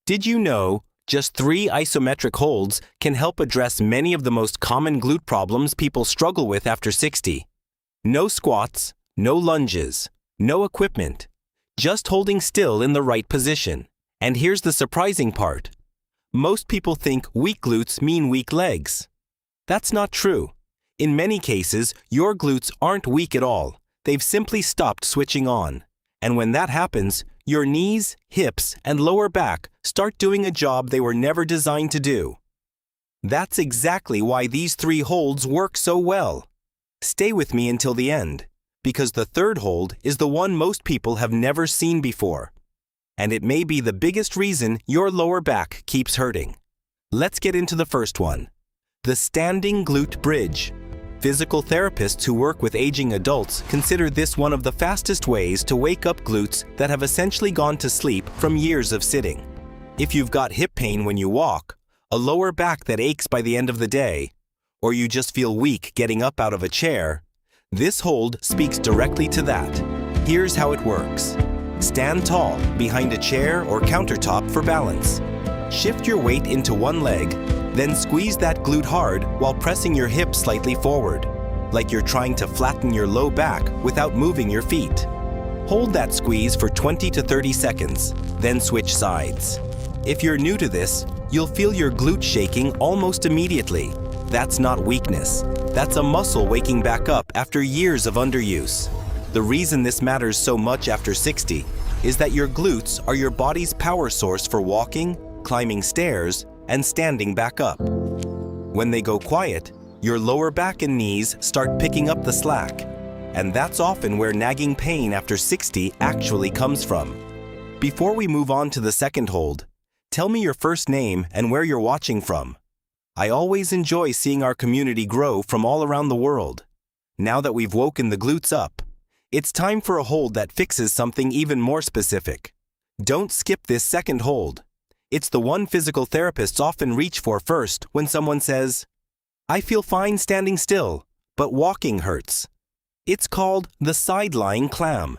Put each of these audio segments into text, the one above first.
Did you know just 3 isometric holds can help address many of the most common glute problems people struggle with after 60? No squats, no lunges, no equipment, just holding still in the right position. And here's the surprising part. Most people think weak glutes mean weak legs. That's not true. In many cases, your glutes aren't weak at all. They've simply stopped switching on. And when that happens, your knees, hips, and lower back start doing a job they were never designed to do. That's exactly why these 3 holds work so well. Stay with me until the end, because the third hold is the one most people have never seen before. And it may be the biggest reason your lower back keeps hurting. Let's get into the first one. The Standing Glute Bridge. Physical therapists who work with aging adults consider this one of the fastest ways to wake up glutes that have essentially gone to sleep from years of sitting. If you've got hip pain when you walk, a lower back that aches by the end of the day, or you just feel weak getting up out of a chair, this hold speaks directly to that. Here's how it works. Stand tall behind a chair or countertop for balance. Shift your weight into one leg, then squeeze that glute hard while pressing your hip slightly forward, like you're trying to flatten your low back without moving your feet. Hold that squeeze for 20 to 30 seconds, then switch sides. If you're new to this, you'll feel your glute shaking almost immediately. That's not weakness. That's a muscle waking back up after years of underuse. The reason this matters so much after 60 is that your glutes are your body's power source for walking, climbing stairs, and standing back up. When they go quiet, your lower back and knees start picking up the slack, and that's often where nagging pain after 60 actually comes from. Before we move on to the second hold, tell me your first name and where you're watching from. I always enjoy seeing our community grow from all around the world. Now that we've woken the glutes up, it's time for a hold that fixes something even more specific. Don't skip this second hold. It's the one physical therapists often reach for first when someone says, "I feel fine standing still, but walking hurts." It's called the Side-Lying Clam.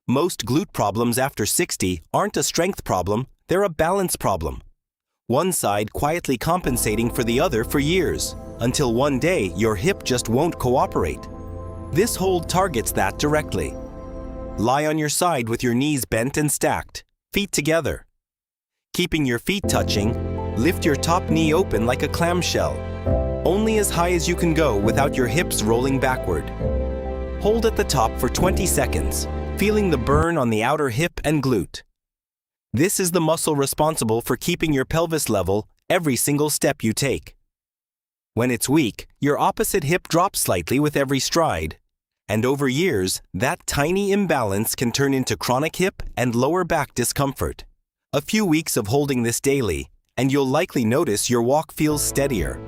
Most glute problems after 60 aren't a strength problem, they're a balance problem. One side quietly compensating for the other for years, until one day your hip just won't cooperate. This hold targets that directly. Lie on your side with your knees bent and stacked, feet together. Keeping your feet touching, lift your top knee open like a clamshell, only as high as you can go without your hips rolling backward. Hold at the top for 20 seconds, feeling the burn on the outer hip and glute. This is the muscle responsible for keeping your pelvis level every single step you take. When it's weak, your opposite hip drops slightly with every stride, and over years, that tiny imbalance can turn into chronic hip and lower back discomfort. A few weeks of holding this daily, and you'll likely notice your walk feels steadier,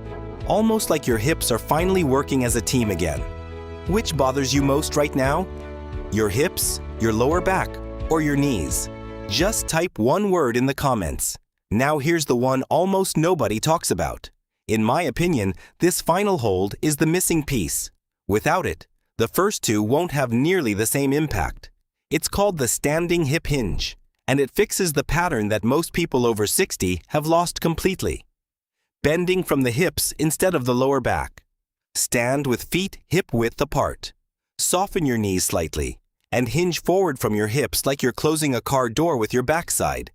almost like your hips are finally working as a team again. Which bothers you most right now? Your hips, your lower back, or your knees? Just type one word in the comments. Now here's the one almost nobody talks about. In my opinion, this final hold is the missing piece. Without it, the first 2 won't have nearly the same impact. It's called the Standing Hip Hinge, and it fixes the pattern that most people over 60 have lost completely. Bending from the hips instead of the lower back. Stand with feet hip-width apart. Soften your knees slightly, and hinge forward from your hips like you're closing a car door with your backside,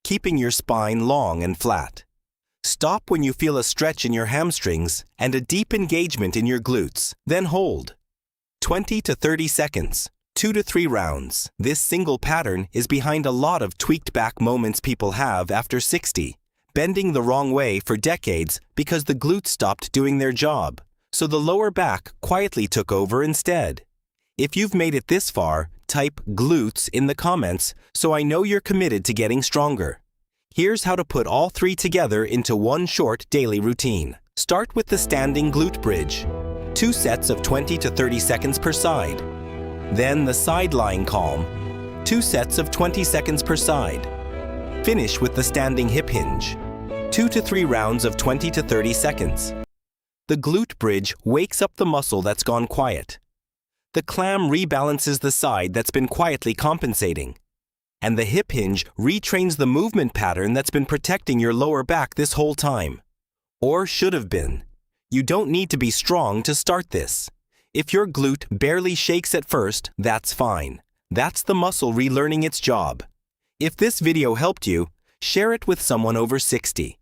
keeping your spine long and flat. Stop when you feel a stretch in your hamstrings and a deep engagement in your glutes, then hold. 20 to 30 seconds, 2 to 3 rounds. This single pattern is behind a lot of tweaked back moments people have after 60, bending the wrong way for decades because the glutes stopped doing their job, so the lower back quietly took over instead. If you've made it this far, type glutes in the comments so I know you're committed to getting stronger. Here's how to put all 3 together into one short daily routine. Start with the Standing Glute Bridge. 2 sets of 20 to 30 seconds per side. Then the Side-Lying Clam. 2 sets of 20 seconds per side. Finish with the Standing Hip Hinge. 2 to 3 rounds of 20 to 30 seconds. The glute bridge wakes up the muscle that's gone quiet. The clam rebalances the side that's been quietly compensating. And the hip hinge retrains the movement pattern that's been protecting your lower back this whole time. Or should have been. You don't need to be strong to start this. If your glute barely shakes at first, that's fine. That's the muscle relearning its job. If this video helped you, share it with someone over 60.